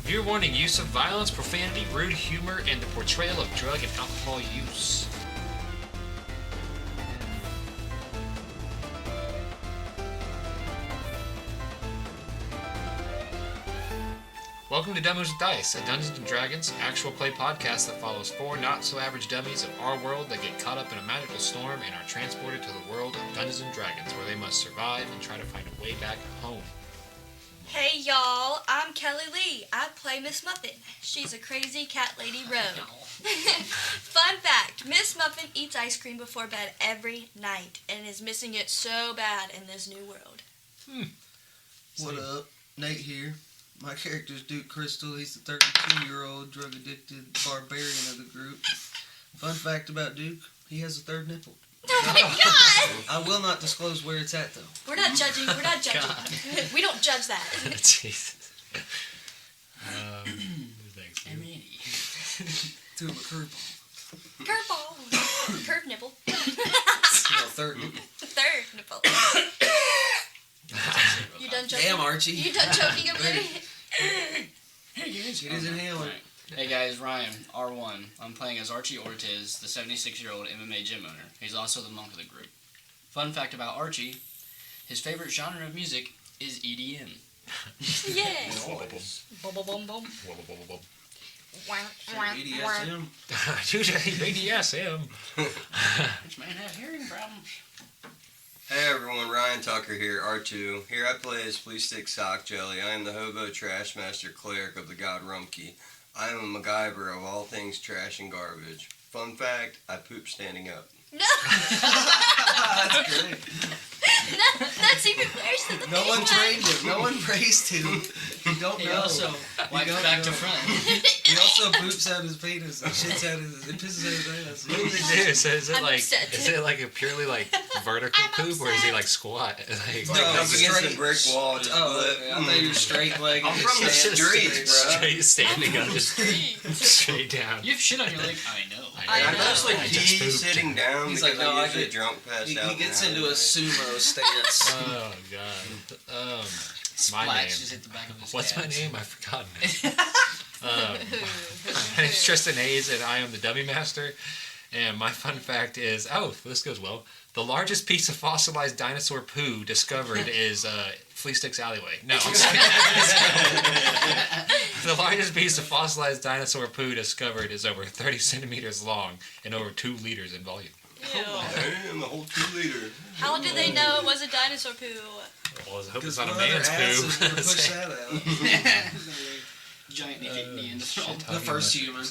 Viewer warning: use of violence, profanity, rude humor, and the portrayal of drug and alcohol use. Welcome to Dummies with Dice, a Dungeons & Dragons actual play podcast that follows four not-so-average dummies of our world that get caught up in a magical storm and are transported to the world of Dungeons & Dragons, where they must survive and try to find a way back home. Hey y'all, I'm Kelly Lee. I play Miss Muffin. She's a crazy cat lady rogue. Fun fact, Miss Muffin eats ice cream before bed every night and is missing it so bad in this new world. What up? Nate here. My character's Duke Crystal. He's the 32-year-old drug-addicted barbarian of the group. Fun fact about Duke, he has a third nipple. Oh my god! I will not disclose where it's at, though. We're not judging. We don't judge that. Jesus. Thanks. I'm ready. To a curveball. Curveball. Curved nipple. Third nipple. Third nipple. You done joking? Damn, Archie. You done joking a bit? Hey guys. It is inhaling. Hey guys, Ryan, R1. I'm playing as Archie Ortiz, the 76-year-old MMA gym owner. He's also the monk of the group. Fun fact about Archie, his favorite genre of music is EDM. Yay. Nice. Bum bum bum bum. BDSM. BDSM. Which man have hearing problems? Hey everyone, Ryan Tucker here, R2. Here I play as Flea Stick Sock Jelly. I am the hobo trash master cleric of the god Rumpke. I am a MacGyver of all things trash and garbage. Fun fact, I poop standing up. No. That's great. No, that's even worse than the No big one one. trained him. No one praised him. You don't He know. also wipes don't back know. to front. He also poops out his penis and shits out his... It pisses out his ass. What does he do? Is it I'm like upset. is it like a purely like vertical I'm poop, or is he upset. like squat? Like, No, Up it's against straight. the brick wall, just Oh, flip. I thought you were straight-legged. I'm from the Stand streets, straight. bro. straight standing up, just straight down. You have shit on your leg? I know. I I know. mostly I just pee pooped. sitting down He's because like, no, I I'm usually get- drunk passed out. He gets in the into a alleyway. sumo stance. Oh god. My Splash name. just hit the back of his What's my calves. name? I've forgotten it. My name's Tristan Hayes, and I am the Dummy Master. And my fun fact is, this goes well. The largest piece of fossilized dinosaur poo discovered is Flea Stick's alleyway. No, the largest piece of fossilized dinosaur poo discovered is over 30 centimeters long and over 2 liters in volume. Ew. Damn, the whole 2 liter. How did they know it was a dinosaur poo? Well, I hope Because it's not a what other man's ass is going to poo. push that out? Giant Neanderthal. shit. The first human.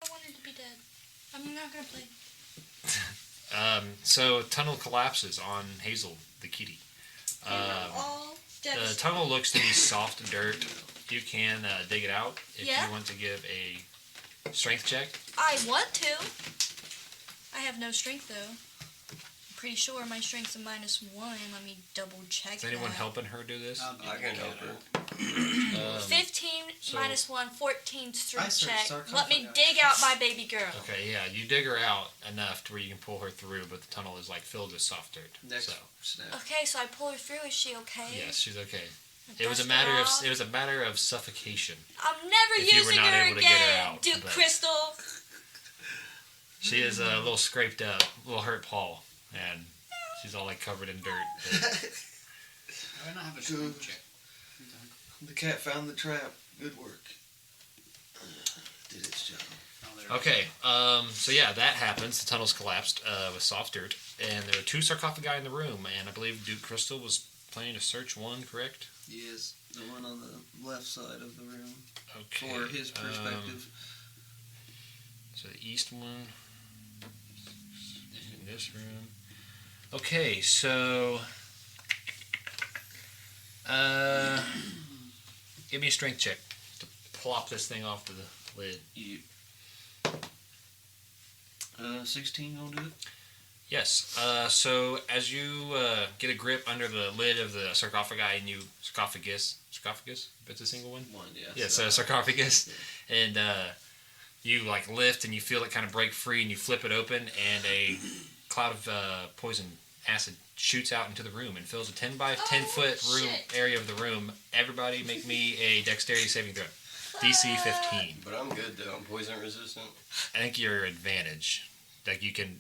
I wanted to be dead. I'm not gonna play. So tunnel collapses on Hazel, the kitty. All The dead. tunnel looks to be soft dirt. You can dig it out if Yeah. you want to give a strength check. I want to. I have no strength though. I'm pretty sure my strength's a -1. Let me double check. Is anyone that. helping her do this? I can help her. 15 so- -1, 14 I strength searched check. sarcophagus. Let me dig out my baby girl. Okay, yeah, you dig her out enough to where you can pull her through, but the tunnel is like filled with soft dirt. Next So snap. Okay, so I pull her through. Is she okay? yes, she's okay. I It was a dust matter her of off. suffocation. I'm never if you were using not her able to get her again. out, Duke but- Crystal. She is a little scraped up, a little hurt paw, and she's all like covered in dirt. I don't have a strength check. The cat found the trap. Good work. Did its job. Oh, there it is. Okay, so yeah, that happens. The tunnel's collapsed with soft dirt, and there are 2 sarcophagi in the room, and I believe Duke Crystal was planning to search one, correct? Yes, the one on the left side of the room. Okay. For his perspective. So the east one, in this room. Okay, so give me a strength check to plop this thing off to the lid. You. 16 gonna do it? Yes. So as you get a grip under the lid of the sarcophagus, it's a single one. Yes, sarcophagus, and you like lift and you feel it kind of break free, and you flip it open, and a cloud of poison acid shoots out into the room and fills a 10 by 10 foot room area of the room. Everybody, make me a dexterity saving throw. DC 15. But I'm good though. I'm poison resistant. I think your advantage, like you can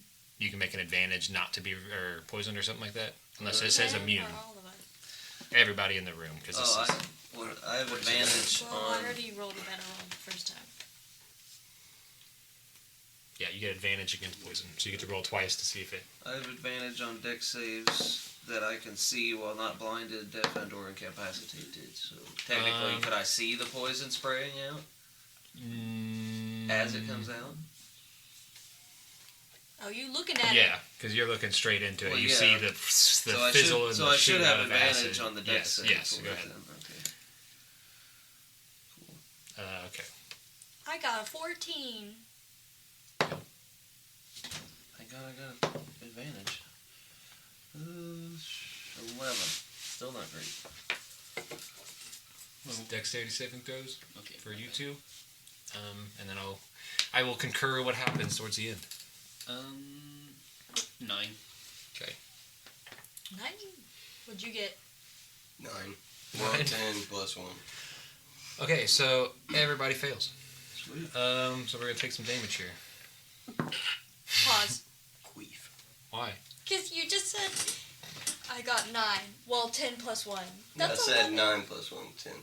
make an advantage not to be or poisoned or something like that, unless it says immune. Everybody in the room, because I have advantage Well, on. I already rolled a better roll the first time. yeah, you get advantage against poison, so you get to roll twice to see if it. I have advantage on dex saves that I can see while not blinded, deaf, and/or incapacitated. So technically, could I see the poison spraying out as it comes out? Oh, you looking at it? Yeah, because you're looking straight into it. Well, You yeah. see the fizzle and So the I should shoot have out of advantage acid. on the dex save. Yes, for go it ahead. then. Okay. Cool. Okay. I got a 14. Thank God I got advantage. 11. Still not great. Dexterity saving throws Okay. for you two, and then I will concur what happens towards the end. 9. Okay. 9? What'd you get? 9. Well, 9. 10 plus 1. Okay, so everybody fails. Sweet. So we're gonna take some damage here. Pause. Queef. Why? Because you just said I got 9. Well, 10 plus 1. I That's said 11. 9 plus 1, 10.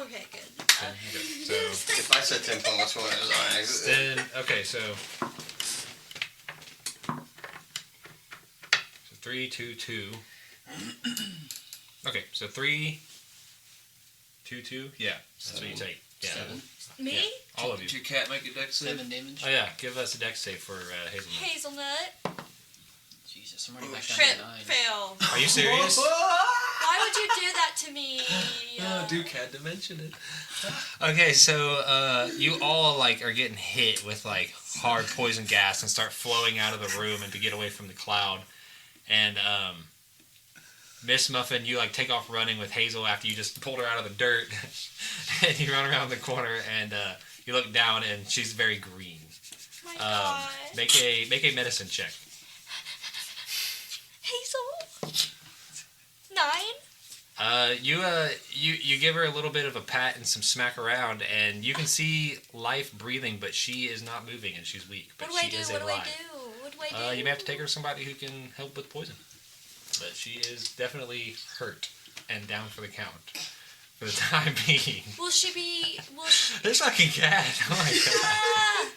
Okay, good. Okay, so If I said 10 plus 1, it was on accident. then so 3, 2, 2. Okay, so 3, 2, 2. Yeah, that's what you take. Yeah. 7. Me? Yeah, all of Did you. your cat make a dex save? 7 damage. Oh yeah, give us a dex save for Hazelnut. Hazelnut. Jesus, I'm already back down Crit to 9. fail. Are you serious? Why would you do that to me? Duke had to mention it. Okay, so you all like are getting hit with like hard poison gas and start flowing out of the room and to get away from the cloud. And Miss Muffin, you like take off running with Hazel after you just pulled her out of the dirt, and you run around the corner and you look down and she's very green. Oh my God. Make a medicine check. Hazel? 9? You give her a little bit of a pat and some smack around, and you can see life breathing, but she is not moving and she's weak. But What do I she do? is What do I alive. do? What do I do? You may have to take her to somebody who can help with poison. But she is definitely hurt and down for the count for the time being. Will she be... Will she... This fucking cat. Oh my god. Ah!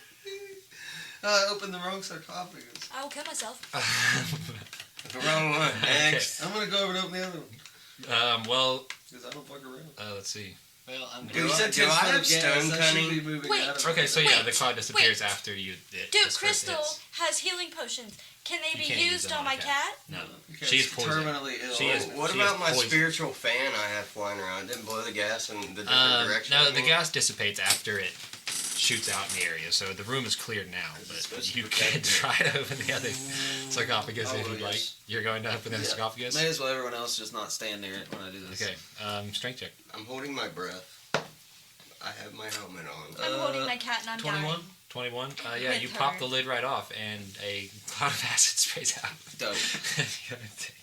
I opened the wrong sarcophagus. I will kill myself. The wrong one. Next. I'm gonna go over and open the other one. Well, Because I don't fuck around. let's see. Well, I'm Do going I- to... do I have stone cunning? Wait. Okay, so yeah, Wait, the cloud disappears wait. after you. Dude, this first Crystal hits. has healing potions. Can they You be can't use used them on my cat? No. Because She's poisoned. terminally ill. She is- What she about is my poison. spiritual fan I have flying around? It didn't blow the gas in the different direction. No, the anymore? gas dissipates after it shoots out in the area, so the room is cleared now. Is it But supposed to you protect can me? try to open the other sarcophagus Oh, if you'd like. yes. You're going to open the sarcophagus? May as well everyone else just not stand near it when I do this. Okay, strength check. I'm holding my breath. I have my helmet on. I'm holding my cat and I'm 21? dying. 21? Yeah, With you her. pop the lid right off, and a cloud of acid sprays out. Dope.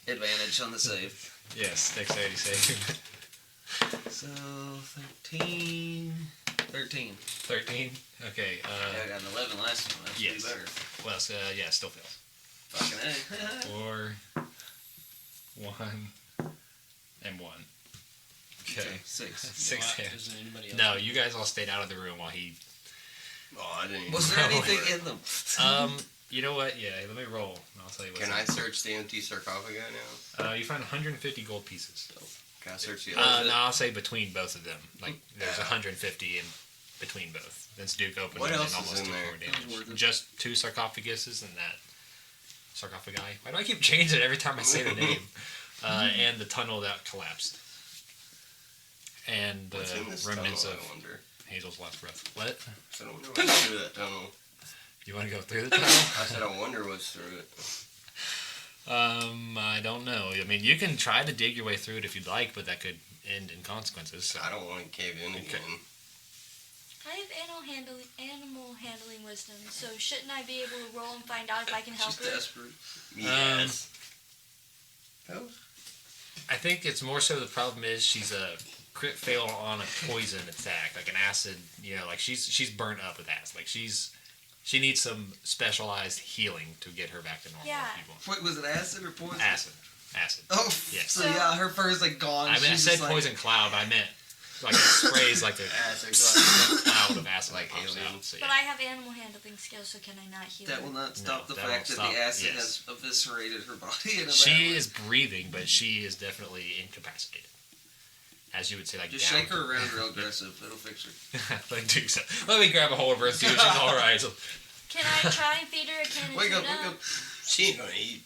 Advantage on the save. Yes, dexterity save. So, 13. 13. 13? Okay, Yeah, I got an 11 last time. That's yes. better. well, so, yeah, still fails. Fucking A. 4, 1, and 1. Okay. 6. 6 hits. Is there anybody else? No, you guys all stayed out of the room while he... Oh, I didn't even Was there No. anything in them? You know what? Yeah, let me roll, and I'll tell you what's Can I in. search the empty sarcophagus now? You find 150 gold pieces. Can I search the No, other? I'll say between both of them. Like, there's Yeah. 150 in between both. Since Duke opened What them else and is almost in took there? more That was worth damage. it. Just 2 sarcophaguses and that sarcophagi. Why do I keep changing it every time I say the name? And the tunnel that collapsed. And the What's in this remnants tunnel, of I wonder? Hazel's last breath. What? I don't know what's through that tunnel. You want to go through the tunnel? I said I wonder what's through it. I don't know. I mean, you can try to dig your way through it if you'd like, but that could end in consequences. So. I don't want to cave in again. I have animal handling wisdom, so shouldn't I be able to roll and find out if I can help She's her? desperate. Yes. I think it's more so the problem is she's a crit fail on a poison attack, like an acid. Like she's burnt up with acid. Like she needs some specialized healing to get her back to normal. Yeah. People. Wait, was it acid or poison? Acid. Oh, Yes. so yeah, her fur is like gone. I said like, poison cloud, but I meant like it sprays like a cloud of acid Like pops aliens. out. So, But I have animal handling skills, so can I not heal That her? will not stop the that'll fact that stop- the acid yes. has eviscerated her body. In a bad She way. is breathing, but she is definitely incapacitated. As you would say, like Just down. shake her around real aggressive. It'll fix her. Like do so. Let me grab a hold of her and see if she's all right. So, Can I try and feed her a can of Wake up, tuna? wake up. She ain't gonna eat.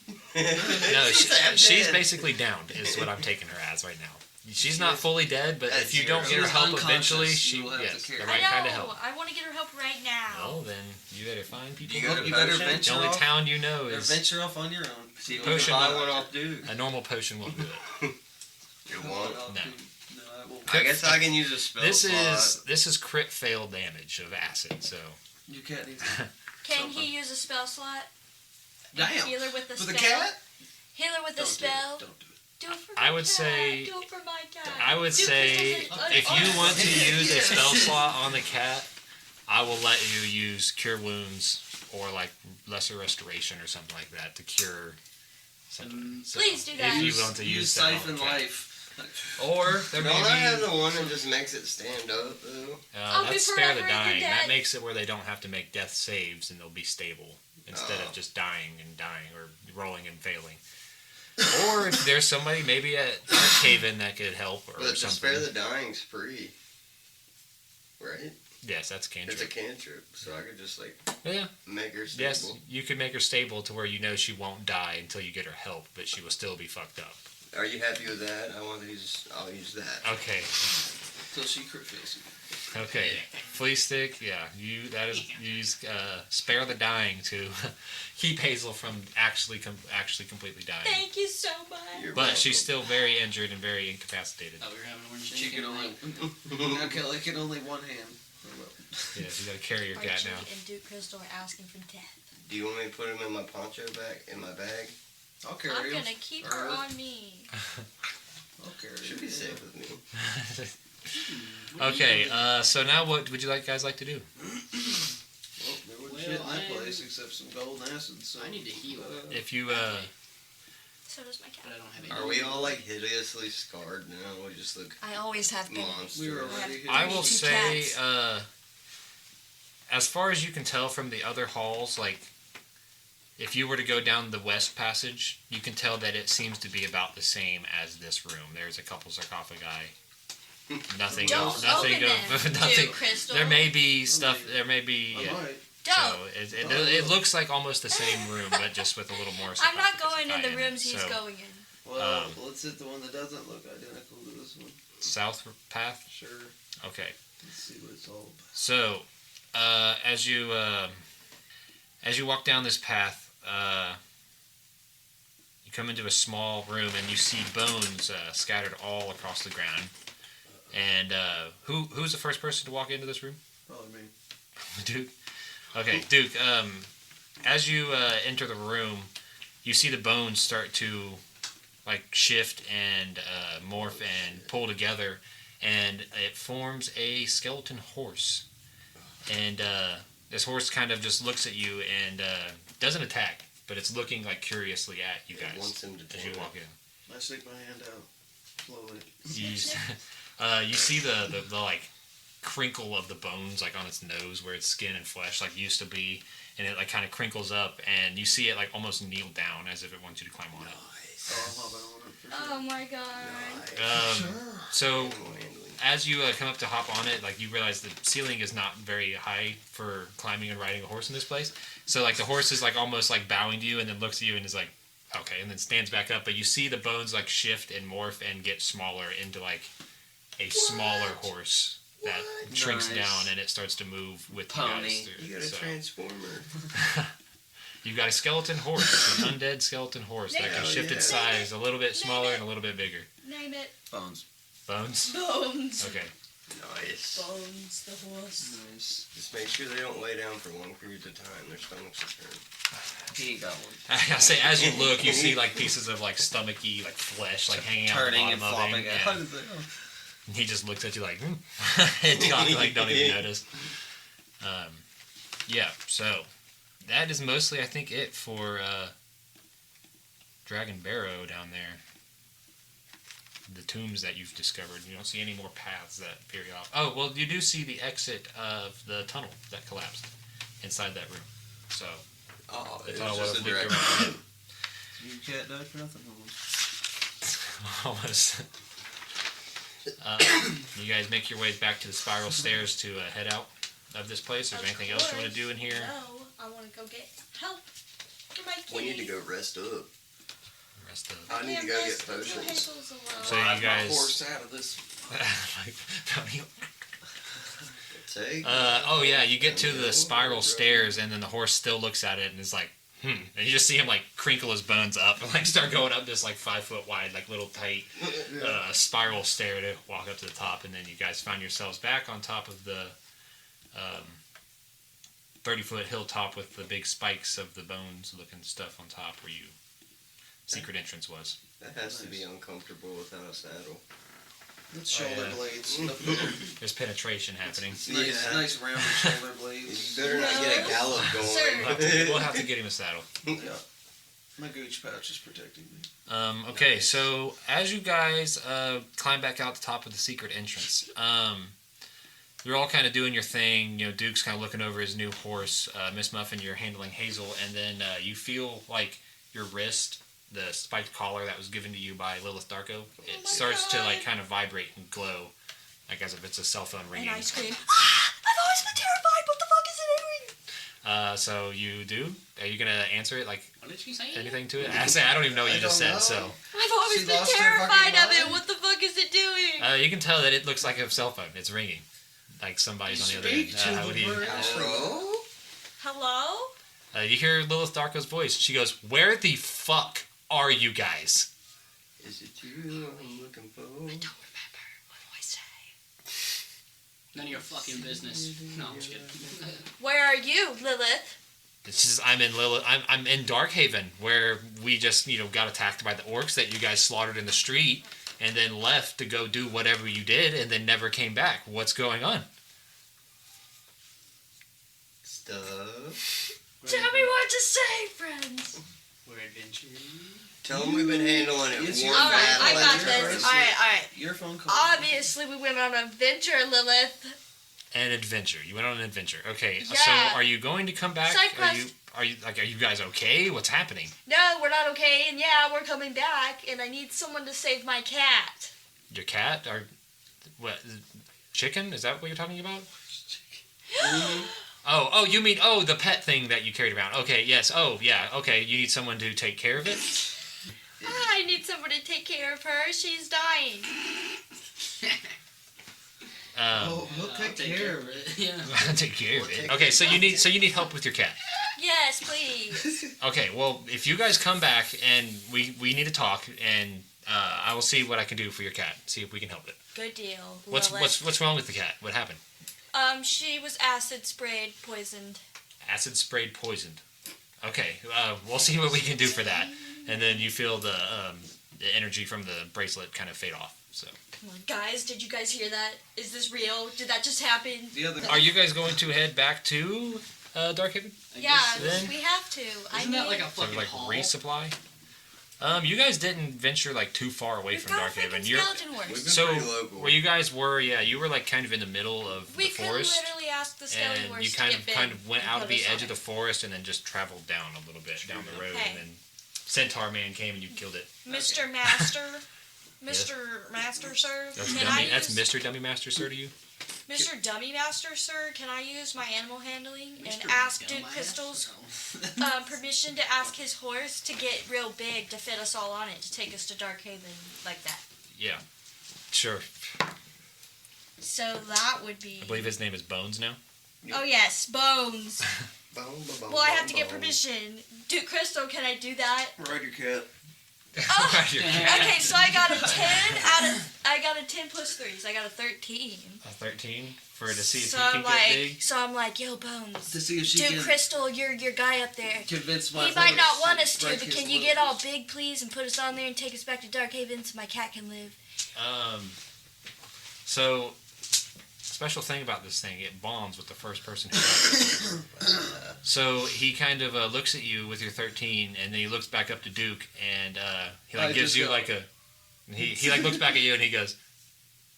no, she's dead. basically downed. Is what I'm taking her as right now. She's not fully dead, but At if you don't get zero. her help She's eventually, unconscious. she You will have yes, to carry the her. right I know. kind of help. I want to get her help right now. Well, then you better find people. You got a You better potion? venture The only off. town you know Or is venture off on your own. See, Go potion buy not- one off Duke. a normal potion won't do it. You Go want? off, No. dude. No, I won't. I guess I can use a spell This is crit fail damage of acid. So Your cat needs Can he use a spell slot? Damn. Heal her with a With a spell. cat? Heal her with a Don't do spell. it. Don't do it. Do it for I my would cat. say- Do it for my cat. I would Do say crystals if and- you want to use a Yes. spell slot on the cat, I will let you use cure wounds or like lesser restoration or something like that to cure something. So, Please do that. If you want to use that on Siphon the cat. Life. Or there Don't may I have be. the one that just makes it stand up though? I'll be That's spare the forever dying. your That dad. makes it where they don't have to make death saves and they'll be stable instead Oh. of just dying or rolling and failing. Or if there's somebody maybe at Dark Haven that could help or But the something. spare the dying's free. Right? Yes, that's cantrip. It's a cantrip, so I could just like Yeah. make her stable. Yes, you could make her stable to where you know she won't die until you get her help, but she will still be fucked up. Are you happy with that? I'll use that. Okay. Till she crit fails you. Okay. Flea stick, yeah. You use spare the dying to keep Hazel from actually completely dying. Thank you so much. You're But she's welcome. still very injured and very incapacitated. Thought we were having orange She can only. Now Kelly can only one hand. Yes, you gotta carry your cat Archie now. and Duke Crystal are asking for death. Do you want me to put him in my poncho bag? In my bag? I'll carry I'm him. gonna keep her on me. I'll carry him. Should be safe with me. Okay, so now what would you guys like to do? Well, there wasn't Well, shit in that I'm- place except some gold and acid. So I need to heal. If you So does my cat. But I don't have any. Are we all like hideously scarred now? We just look I always have been. monsters. we were already. I will Two say, cats. as far as you can tell from the other halls, like, if you were to go down the west passage, you can tell that it seems to be about the same as this room. There's a couple sarcophagi. Nothing. Don't nothing. open them, nothing. Duke Crystal. There may be stuff. There may be. I might. Don't. So it looks like almost the same room, but just with a little more. I'm not sarcophagi going in the it. rooms he's So, going in. Well, Um, let's hit the one that doesn't look identical to this one. South path. Sure. Okay. Let's see what it's all about. So, as you walk down this path, you come into a small room and you see bones scattered all across the ground. And who's the first person to walk into this room? Probably me. Duke. Okay, Duke. As you enter the room, you see the bones start to like shift and morph and pull together, and it forms a skeleton horse. And this horse kind of just looks at you and doesn't attack, but it's looking like curiously at you It guys wants him to as you tame walk it. in. I stick my hand out slowly. You see the like crinkle of the bones like on its nose where its skin and flesh like used to be, and it like kind of crinkles up, and you see it like almost kneel down as if it wants you to climb on it. So I'll hop on it for sure. Oh my god. So Animal handling. as you come up to hop on it, like you realize the ceiling is not very high for climbing and riding a horse in this place. So like the horse is like almost like bowing to you and then looks at you and is like, okay, and then stands back up. But you see the bones like shift and morph and get smaller into like a smaller horse that shrinks Nice. down and it starts to move with Pony. you guys. You got a So, transformer. You've got a skeleton horse, an undead skeleton horse that can shift its size a little bit smaller and a little bit bigger. Name it. Bones. Bones? Bones. Okay. Nice. Bones, the horse. Nice. Just make sure they don't lay down for long periods of time. Their stomachs will turn. He ain't got one. I say, as you look, you see like pieces of like stomachy, like flesh, like hanging out the Turning bottom and of flopping him. out. Yeah. How does that go? And he just looks at you like, and you like don't even notice. Yeah, so that is mostly, I think, it for Dragon Barrow down there. The tombs that you've discovered. You don't see any more paths that veer you off. Oh, well, you do see the exit of the tunnel that collapsed inside that room. So, Oh, the it's tunnel just a would have direct. leaked around. You cat died for nothing. Almost. You guys make your way back to the spiral stairs to head out of this place. Is there anything else you want to do in here? No, I want to go get help for my kitty. We need to go rest up. Rest of I need to go get potions. Hazel's alone. So you Ride my guys- horse out of this. Take. oh yeah, you get to the spiral stairs, and then the horse still looks at it and is like, and you just see him like crinkle his bones up and like start going up this like 5 foot wide, like little tight spiral stair to walk up to the top, and then you guys find yourselves back on top of the 30-foot hilltop with the big spikes of the bones looking stuff on top where you secret entrance was. That has to be uncomfortable without a saddle. It's shoulder yeah. blades. There's penetration happening. Nice, nice rounded shoulder blades. You better not get a gallop going. Sir. We'll have to get him a saddle. Yeah. My gooch pouch is protecting me. Okay, so as you guys climb back out the top of the secret entrance, you're all kind of doing your thing. You know, Duke's kind of looking over his new horse. Miss Muffin, you're handling Hazel, and then you feel like your wrist, the spiked collar that was given to you by Lilith Darko, it starts to like kind of vibrate and glow, like as if it's a cell phone ringing. And I scream, I've always been terrified. What the fuck is it doing? So you do? Are you gonna answer it? Like What did she say? anything to it? I don't even know what you just said. don't So. know. I've always She been lost her terrified fucking of it. mind. What the fuck is it doing? You can tell that it looks like a cell phone. It's ringing. Like somebody's on the other end. Speak to How the would you? bird. Hello? Hello? You hear Lilith Darko's voice. She goes, "Where the fuck are you guys?" Is it you I'm looking for? I don't remember. What do I say? None of your fucking business. No, I'm just kidding. Where are you, Lilith? She says, "I'm in Lilith. I'm in Darkhaven, where we just got attacked by the orcs that you guys slaughtered in the street, and then left to go do whatever you did, and then never came back. What's going on?" Stuff. Tell me what to say, friends. We're adventuring. Tell them we've been handling it It's one your Alright, battle I got at a this. time. Alright. Your phone call. Obviously, we went on an adventure, Lilith. An adventure. You went on an adventure. Okay. Yeah. So are you going to come back? Side Are quest. are you guys okay? What's happening? No, we're not okay, and yeah, we're coming back, and I need someone to save my cat. Your cat or what? Chicken? Is that what you're talking about? Oh, you mean the pet thing that you carried around? Okay, yes. Oh, yeah. Okay, you need someone to take care of it. I need someone to take care of her. She's dying. We'll take care of it. Yeah. take care of We'll it. take Okay, care so of you need help with your cat. Yes, please. Okay, well, if you guys come back and we need to talk, and I will see what I can do for your cat. See if we can help it. Good deal. What's Lilith. what's wrong with the cat? What happened? She was acid sprayed, poisoned. Acid sprayed, poisoned. Okay, we'll see what we can do for that. And then you feel the energy from the bracelet kind of fade off. So, Come on, guys, did you guys hear that? Is this real? Did that just happen? The other. are you guys going to head back to Darkhaven? Yeah, then- we have to. Isn't that like a Sort fucking of like hall? resupply? You guys didn't venture like too far away We've from got a Darkhaven. freaking You're skeleton horse. We've been so pretty local. where you guys were, yeah, you were like kind of in the middle of We the could forest, literally ask the skeleton and horse you to kind get of big went and out put of the us edge on of the it. forest and then just traveled down a little bit down the road, Hey. and then Centaur Man came and you killed it. Mr. Master, Mr. Master, sir, That's Mr. Dummy Master, sir, to you. Mr. Dummy Master, sir, can I use my animal handling and Mr. ask Duke Dumbass. Crystal's permission to ask his horse to get real big to fit us all on it to take us to Darkhaven like that? Yeah, sure. So that would be. I believe his name is Bones now. Oh yes, Bones. Well, I have to get permission. Duke Crystal, can I do that? Ride your cat. Oh, Your cat. okay, so I got a 10 plus 3s. I got a 13. A 13 to see if So he I'm can get big. So I'm like, yo, Bones. To see if she Duke can Crystal, your guy up there. convince my He might not want us to, break but his can you will. get all big, please, and put us on there and take us back to Darkhaven so my cat can live? So, special thing about this thing, it bonds with the first person who does it. So he kind of looks at you with your 13, and then he looks back up to Duke, and he like gives you like a. He like looks back at you and he goes,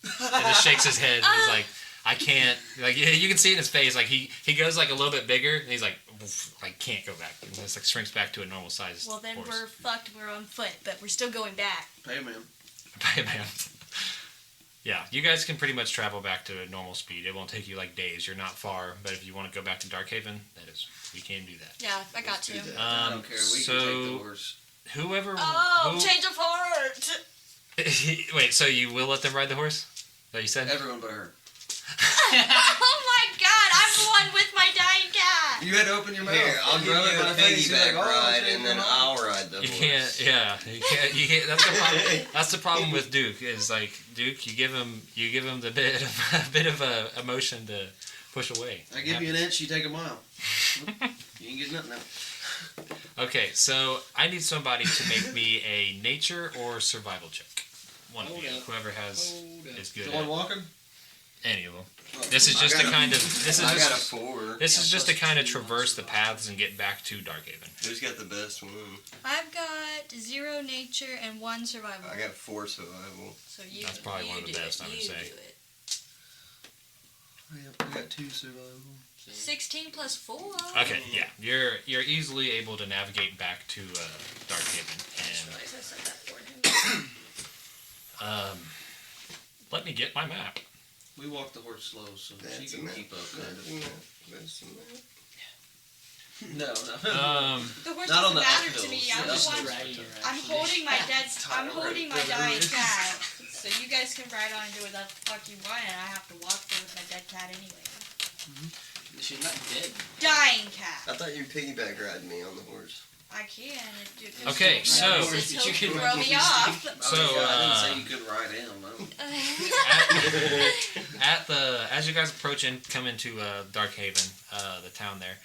and just shakes his head. And he's like, I can't. Like you can see in his face, like he goes like a little bit bigger, and he's like can't go back. And just like shrinks back to a normal size. Well, then horse. we're fucked. We're on foot, but we're still going back. Hey, man. Bye, man. Yeah, you guys can pretty much travel back to normal speed. It won't take you like days. You're not far, but if you want to go back to Darkhaven, we can do that. Yeah, I got to. I don't care. We can take the horse. Whoever. Change of heart. Wait, so you will let them ride the horse? That you said? Everyone but her. Oh my God! I'm the one with my dying cat. You had to open your mouth. Here, I'll give you Rub it a by the face. You're piggyback like, oh, ride, shit, and then come on. I'll ride the You horse. can't. Yeah, you can't. That's the problem. That's the problem with Duke. Is like Duke, you give him the bit of a emotion to push away. I give you an inch, you take a mile. You ain't get nothing out. Okay, so I need somebody to make me a nature or survival check. One of you, whoever is good The one at walking? any of them. This is just to kind of. I got a 4. This is just to kind of traverse the paths and get back to Darkhaven. Who's got the best one? I've got 0 nature and 1 survival. I got 4 survival. So you. That's probably one of the do best, it, I would you say. do it. I got 2 survival. 16 plus 4. Okay, yeah, you're easily able to navigate back to Darkhaven, and I said that for him. let me get my map. We walk the horse slow so she can keep up. Kind of. That's a map. No. The horse Not on doesn't the matter uphills. to me. Yeah. I'm holding my I'm holding my dying cat. So you guys can ride on and do whatever the fuck you want, and I have to walk there with my dead cat anyway. She's not dead. Dying cat. I thought you piggyback riding me on the horse. I can. Okay, so you can throw me off. So, I didn't say you could ride him. No. as you guys approach and come into Darkhaven, the town there,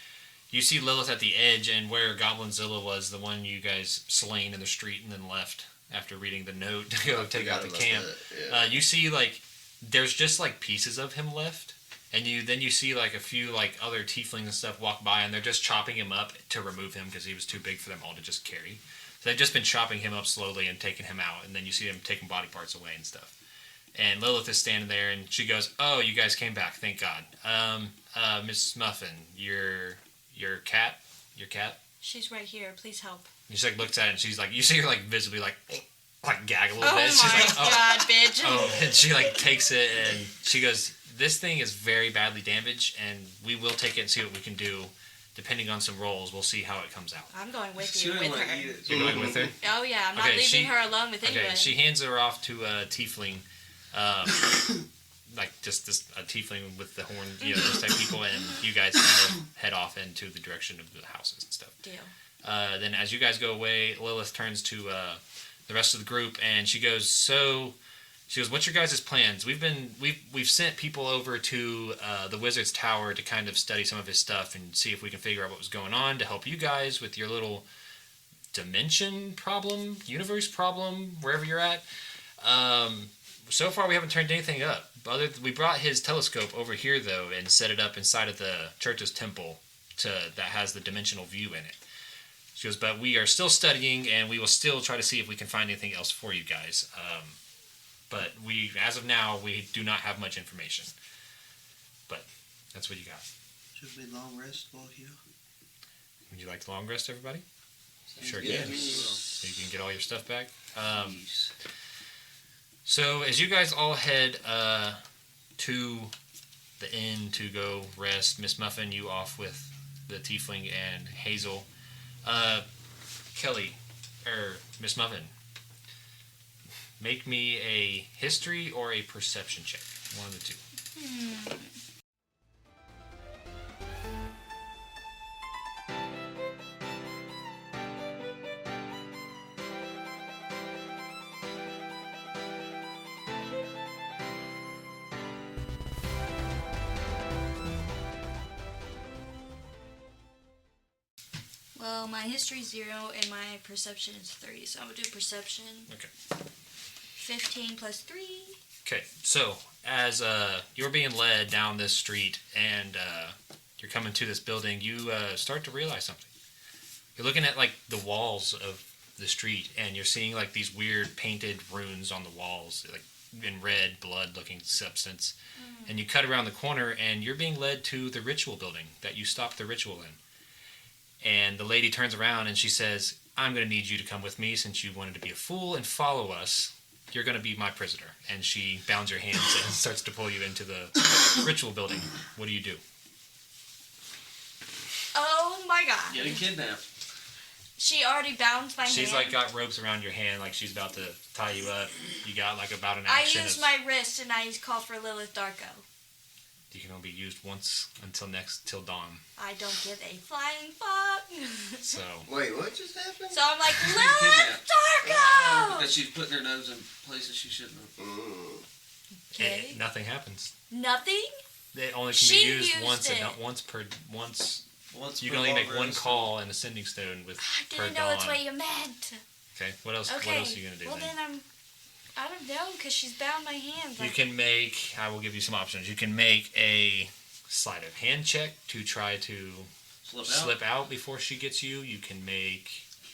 you see Lilith at the edge, and where Goblinzilla was, the one you guys slain in the street and then left after reading the note to go take out the camp. Yeah. You see there's just pieces of him left. And then you see a few other tieflings and stuff walk by, and they're just chopping him up to remove him because he was too big for them all to just carry. So they've just been chopping him up slowly and taking him out, and then you see them taking body parts away and stuff. And Lilith is standing there, and she goes, "Oh, you guys came back, thank God. Miss Muffin, your cat. She's right here. Please help. And she looks at it, and she's you see her visibly gag a little Oh bit. She's my God, bitch. Oh, and she takes it, and she goes, "This thing is very badly damaged, and we will take it and see what we can do. Depending on some rolls, we'll see how it comes out." I'm going with She you. didn't With want to her. eat it. You're going with her? Oh yeah, I'm not Okay, leaving her alone with anyone. Okay, she hands her off to a tiefling, just a tiefling with the horn, those type people, and you guys kind of head off into the direction of the houses and stuff. Deal. Then as you guys go away, Lilith turns to the rest of the group, and she goes, "What's your guys' plans? We've sent people over to the Wizard's Tower to kind of study some of his stuff and see if we can figure out what was going on to help you guys with your little dimension problem, universe problem, wherever you're at. So far, we haven't turned anything up. We brought his telescope over here, though, and set it up inside of the church's temple that has the dimensional view in it." She goes, "But we are still studying, and we will still try to see if we can find anything else for you guys. But as of now, we do not have much information. But that's what you got." Should be long rest while here. Would you like the long rest, everybody? Sure Yeah. can. So you can get all your stuff back. So as you guys all head to the inn to go rest, Miss Muffin, you off with the tiefling and Hazel. Kelly, Miss Muffin, make me a history or a perception check. One of the two. Well, my history's 0 and my perception is 30, so I'm going to do perception. Okay. 15 plus 3. Okay, so as you're being led down this street and you're coming to this building, you start to realize something. You're looking at like the walls of the street, and you're seeing like these weird painted runes on the walls, like in red, blood-looking substance. And you cut around the corner, and you're being led to the ritual building that you stopped the ritual in. And the lady turns around and she says, "I'm going to need you to come with me since you wanted to be a fool and follow us. You're going to be my prisoner." And she bounds your hands and starts to pull you into the ritual building. What do you do? Oh my god. Getting kidnapped. She already bound my hand. She's like got ropes around your hand, like she's about to tie you up. You got like about an I action. use my wrist and I call for Lilith Darko. You can only be used once till dawn. I don't give a flying fuck. So Wait, what just happened? So I'm like, Lilith Darko! Because she's putting her nose in places she shouldn't have. Okay. nothing happens. Nothing? They only can She be used used once, it. and not once per once. Once You per can only make long one rest. call in Ascending Stone with I per didn't know dawn. that's what you meant. Okay. What else? Okay. What else are you gonna do? Well, then I don't know, because she's bound my hands. You can make. I will give you some options. You can make a sleight of hand check to try to slip out before she gets you. You can make.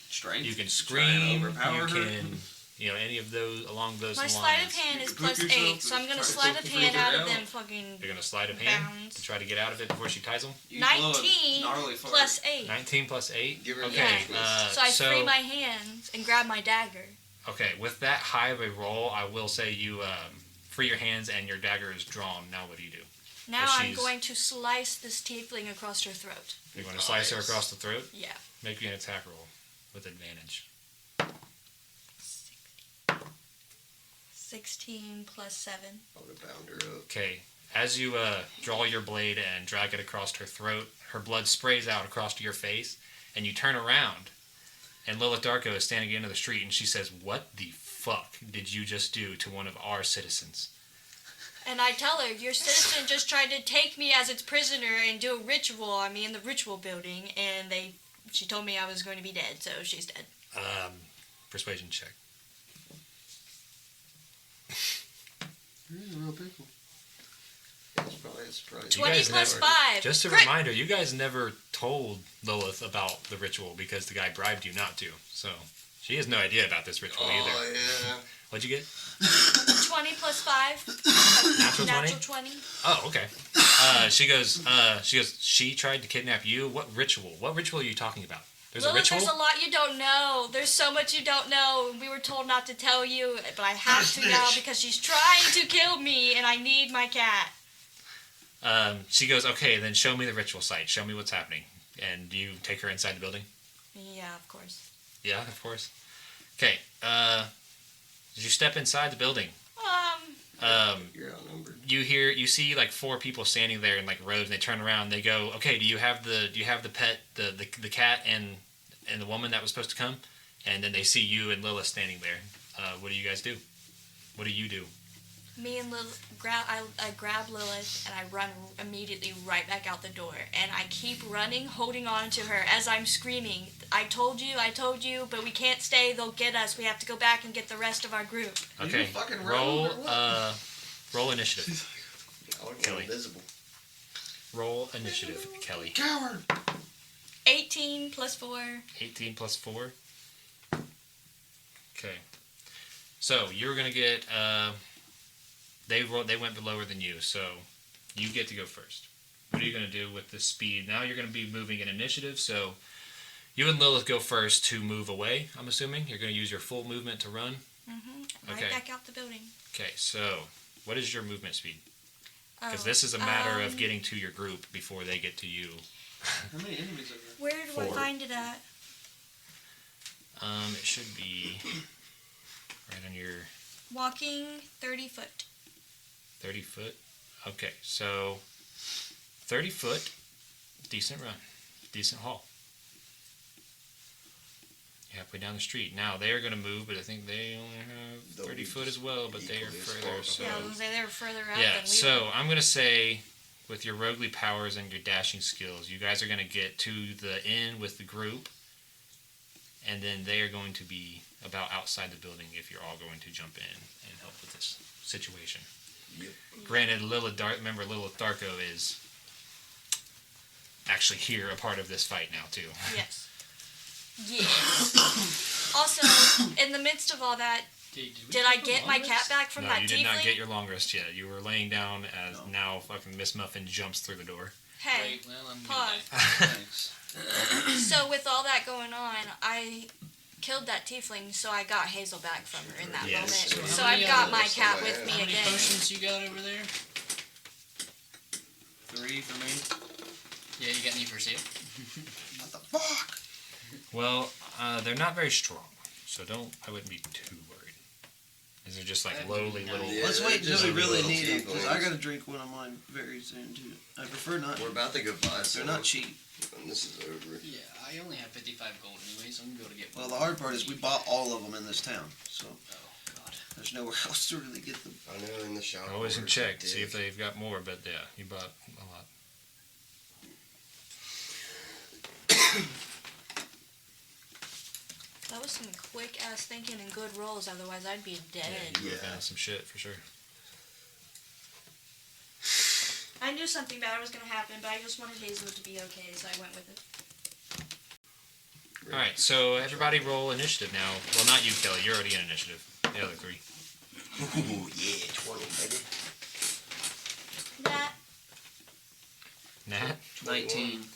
Strength. You can Try and scream. overpower You her. can. Any of those along those My lines. sleight of hand is Cook plus yourself 8, so I'm going to and sleight of figure hand out it of out. them fucking You're gonna sleight of hand bounds. to try to get out of it before she ties them. You blow a 19 gnarly fart. plus 8. 19 plus 8. Give her Okay. that. So I free my hands and grab my dagger. Okay, with that high of a roll, I will say you free your hands and your dagger is drawn. Now what do you do? Now But I'm she's- going to slice this tiefling across her throat. You're going to slice her across the throat? Yeah. Make me an attack roll with advantage. 16 plus 7. I would have bound her up. Okay, as you draw your blade and drag it across her throat, her blood sprays out across your face, and you turn around, and Lilith Darko is standing at the end of the street, and she says, "What the fuck did you just do to one of our citizens?" And I tell her, your citizen just tried to take me as its prisoner and do a ritual on me in the ritual building, and she told me I was going to be dead, so she's dead. Persuasion check. Real pickle. It's probably a surprise. You 20 guys plus never- 5. Just a Crit. reminder, you guys never told Lilith about the ritual because the guy bribed you not to. So she has no idea about this ritual either. Oh, yeah. What'd you get? 20 plus 5. Natural 20? Natural 20. Oh, okay. She tried to kidnap you? What ritual? What ritual are you talking about? There's Lilith, a ritual? there's a lot you don't know. There's so much you don't know. We were told not to tell you, but I have to now because she's trying to kill me and I need my cat. She goes, okay, then show me the ritual site. Show me what's happening. And do you take her inside the building? Yeah, of course. Yeah, of course. Okay. Did you step inside the building? You're outnumbered. You see like 4 people standing there in like rows, and they turn around. They go, okay, do you have the pet, the cat and the woman that was supposed to come? And then they see you and Lilith standing there. What do you guys do? What do you do? Me and Lilith, I grab Lilith and I run immediately right back out the door. And I keep running, holding on to her as I'm screaming, I told you, but we can't stay. They'll get us. We have to go back and get the rest of our group. Okay, you fucking roll rogue or what? roll initiative. I would Kelly. go invisible. Roll initiative, Kelly. Coward. 18 plus 4. 18 plus 4. Okay. So you're gonna get. They went lower than you, so you get to go first. What are you gonna do with the speed? Now you're gonna be moving in initiative, so you and Lilith go first to move away. I'm assuming you're gonna use your full movement to run. Right Okay. back out the building. Okay. So what is your movement speed? Because this is a matter of getting to your group before they get to you. How many enemies are there? Where do 4. I find it at? It should be right on your Walking 30 foot. 30 foot. Okay, so 30 foot, decent run, decent haul. Halfway down the street. Now they are going to move, but I think they only have 30 foot as well, but they are Equally as further. far So Yeah, I was gonna say they were further out yeah, than we so were. I'm going to say with your roguely powers and your dashing skills, you guys are going to get to the inn with the group and then they are going to be about outside the building if you're all going to jump in and help with this situation. Yep. Granted, remember Lilith Darko is actually here, a part of this fight now too. Yes. Yes. Also, in the midst of all that, did I get my cat back from No, that you did not tiefling? get your long rest yet. You were laying down as now fucking Miss Muffin jumps through the door. Hey, Great, well, I'm pause. Thanks. So with all that going on, I killed that tiefling, so I got Hazel back from her in that Yes. moment. So So how I've many got others my are cat somewhere? with me How many again. potions you got over there? 3 for me. Yeah, you got any for sale? What the fuck? Well, they're not very strong, so I wouldn't be too worried. These are just like lowly little. Yeah, Let's wait until just we really little need it, because tieflings. I gotta drink one of mine very soon too. I prefer not. We're about to go buy some. They're not cheap. When this is over. Yeah, I only have 55 gold anyway, so I'm gonna be able to get one. Well, the hard part is we bought all of them in this town, so Oh, God. there's nowhere else to really get them. I know in the shop. Always in orders check are to see if dick. they've got more, but yeah, you bought a lot. That was some quick ass thinking and good rolls, otherwise I'd be dead. You would have Yeah. found some shit for sure. I knew something bad was gonna happen, but I just wanted Hazel to be okay, so I went with it. All right, so everybody roll initiative now. Well, not you, Kelly. You're already in initiative. The other three. Ooh, yeah, 20, baby. That Nat, 19.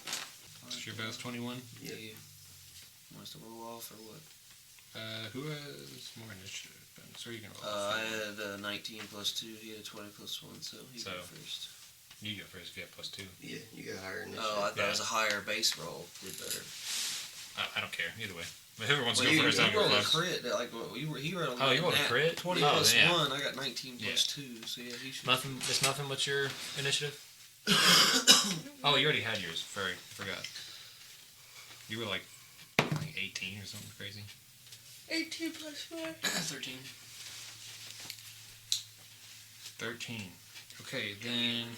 what's your best? 21. Yeah. Wants to roll off or what? Who has more initiative? So you can roll. I had 19 plus 2. He had 20 plus 1, so he So- got first. You go first. You got +2. Yeah, you got higher initiative. Oh, I thought Yeah. it was a higher base roll. Did better. I don't care either way. But whoever wants Well, to you, go first, you I'll go rolled a first. crit. Like, he rolled Oh, you rolled a nat crit? 20 Oh, plus yeah. 1. I got 19 plus Yeah. 2. So yeah, he should. Miss Muffin, what's your initiative? Oh, you already had yours. Sorry, I forgot. You were like 18 or something crazy. 18 plus 4. 13. 13. Okay, then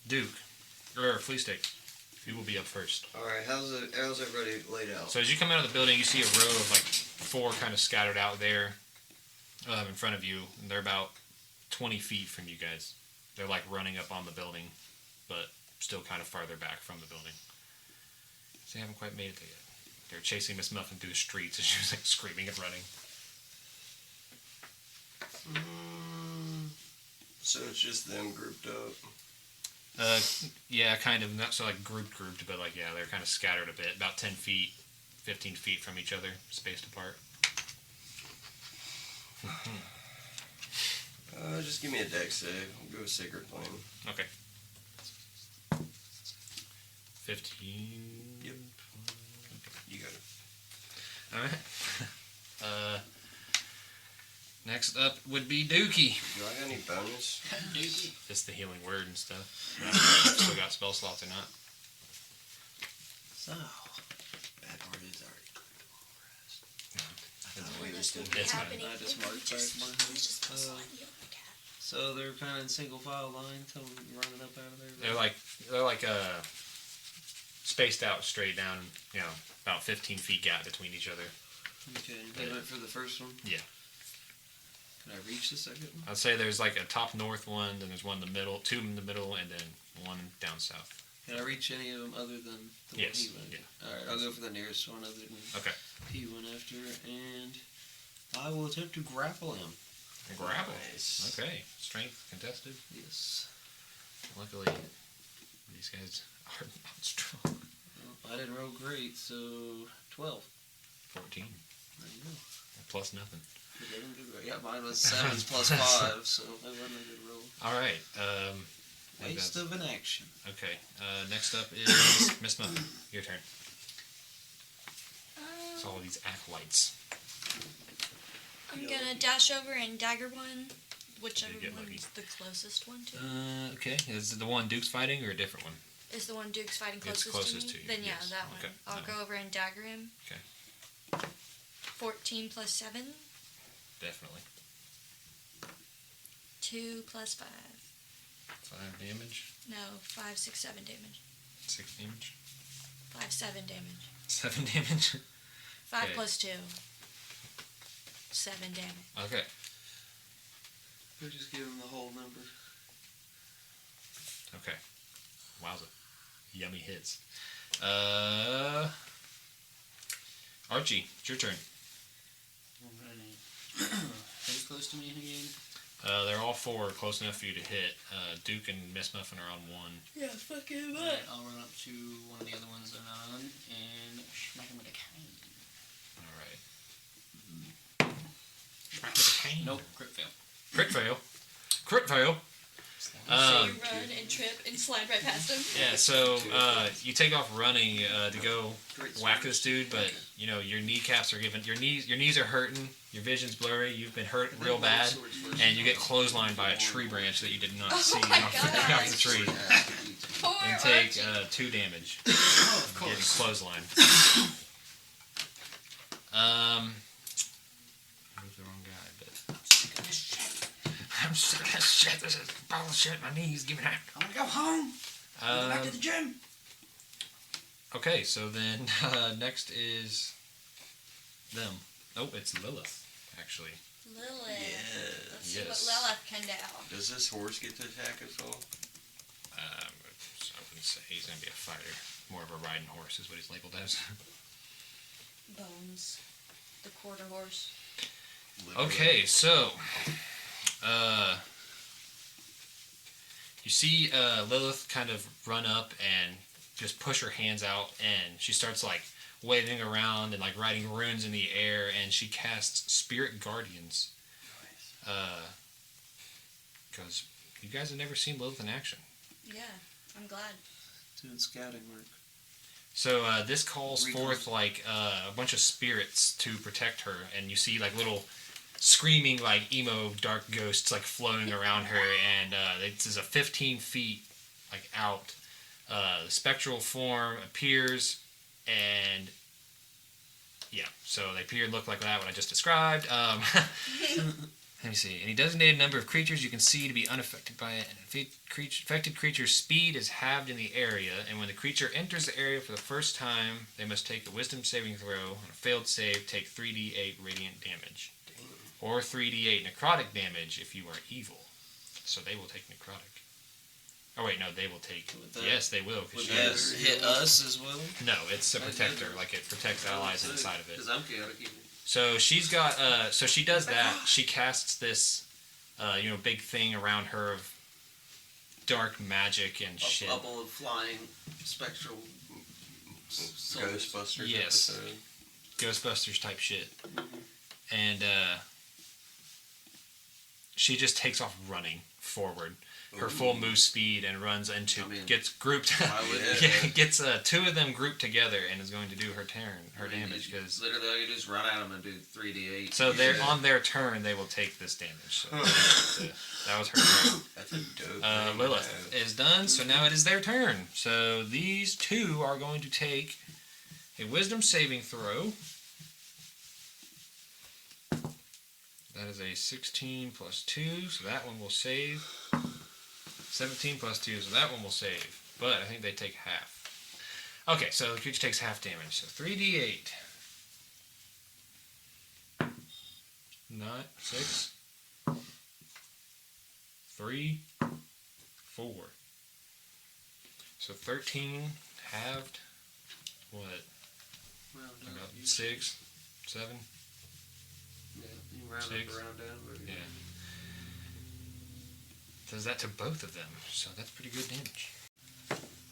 Duke or Flea Stick, you will be up first. All right, how's everybody laid out? So as you come out of the building, you see a row of like 4 kind of scattered out there in front of you. And they're about 20 feet from you guys. They're like running up on the building, but still kind of farther back from the building. So they haven't quite made it there yet. They're chasing Miss Muffin through the streets as she's like screaming and running. So it's just them grouped up. Yeah, kind of, not so like grouped, but like, yeah, they're kind of scattered a bit, about 10 feet, 15 feet from each other, spaced apart. Just give me a dex save. I'll go with Sacred Flame. Okay. 15. Yep. You got it. Alright. Next up would be Dookie. Do I got any bonus? Just the healing word and stuff. Still got spell slots or not. So, bad part is already It's It's fine. happening. I just marked back my So they're kind of in single file line, coming running up out of there. They're like spaced out straight down, you know, about 15 feet gap between each other. Okay, they went for the first one. Yeah. Can I reach the second one? I'd say there's like a top north one, then there's one in the middle, 2 in the middle, and then 1 down south. Can I reach any of them other than the Yes, one he went? yeah. All right, I'll go for the nearest one other than Okay. he went after, and I will attempt to grapple him. Grapple. Nice. Okay. Strength contested. Yes. Luckily, these guys are not strong. Well, I didn't roll great, so 12. 14. There you go. Plus nothing. It didn't do great. Yeah, mine was 7 plus 5, so that wasn't a good roll. All right. Waste of an action. Okay. Next up is Miss Muffin. Your turn. It's all these acolytes. I'm gonna dash over and dagger one, whichever You get lucky. one's the closest one to. Okay. Is it the one Duke's fighting or a different one? Is the one Duke's fighting It's closest, closest to to me? you, Then yeah, yes. that one. Okay, I'll that go over and dagger him. Okay. 14 plus 7. Definitely. 2 plus 5. 5 damage. No, 5, 6, 7 damage. 6 damage. 5, 7 damage. 7 damage. 5 Okay. plus 2. 7 damage. Okay. We'll just give him the whole number. Okay. Wowza. Yummy hits. Archie, it's your turn. Who's close to me again? They're all 4 close enough for you to hit. Duke and Miss Muffin are on 1. Yeah, fuck him Alright, I'll run up to one of the other ones that are on and smack him with a cane. Alright. Smack with a cane. Nope, crit fail. Crit fail. Crit fail. So you run and trip and slide right past him. Yeah, so you take off running to go whack this dude, but you know your kneecaps are giving your knees are hurting, your vision's blurry, you've been hurt real bad, and you get clotheslined by a tree branch that you did not see my off the tree, Poor and take Archie. 2 damage. Oh, of Getting course. clotheslined. I was the wrong guy, but I'm sick of this shit. This is bullshit. My knees giving out. I want to go home. Go back to the gym. Okay, so then next is them. Oh, it's Lilith, actually. Lilith. Let's see Yes. what Lilith can do. Does this horse get to attack us all? So I wouldn't say he's going to be a fighter. More of a riding horse is what he's labeled as. Bones. The quarter horse. Okay, so you see Lilith kind of run up and just push her hands out, and she starts like waving around and like writing runes in the air, and she casts Spirit Guardians. Because you guys have never seen Lilith in action. Yeah, I'm glad. Doing scouting work. So this calls forth like a bunch of spirits to protect her, and you see like little screaming like emo dark ghosts like floating around her, and this is a 15 feet like out. The spectral form appears, and yeah, so they appear and look like that what I just described. Let me see. Any designated number of creatures you can see to be unaffected by it. An affected creature's speed is halved in the area, and when the creature enters the area for the first time, they must take a wisdom saving throw. On a failed save, take 3d8 radiant damage. Or 3d8 necrotic damage if you are evil. So they will take necrotic. Oh wait, no, they will take... Yes, they will. Would She that is, hit us as well? no, it's a protector. Like it protects allies inside of it. Because I'm chaotic evil. So she's got, so she does that. She casts this, big thing around her of dark magic and shit. A bubble of flying spectral souls. Ghostbusters Yes. episode. Ghostbusters type shit. And she just takes off running forward. Her full move speed and runs into, gets grouped, gets 2 of them grouped together and is going to do her damage. Because literally all you do is run at them and do 3d8. so they're on their turn, they will take this damage. So that was her turn. That's a dope. Lilith is done, so now it is their turn. So these 2 are going to take a wisdom saving throw. That is a 16 plus 2, so that one will save. 17 plus 2, so that one will save. But I think they take half. Okay, so the creature takes half damage. So 3d8. 6. 3. 4. So 13 halved. What? Well, no, About you- 6, 7. Yeah, you round 6. up, round down. Whatever you Yeah. do. Does that to both of them, so that's pretty good damage.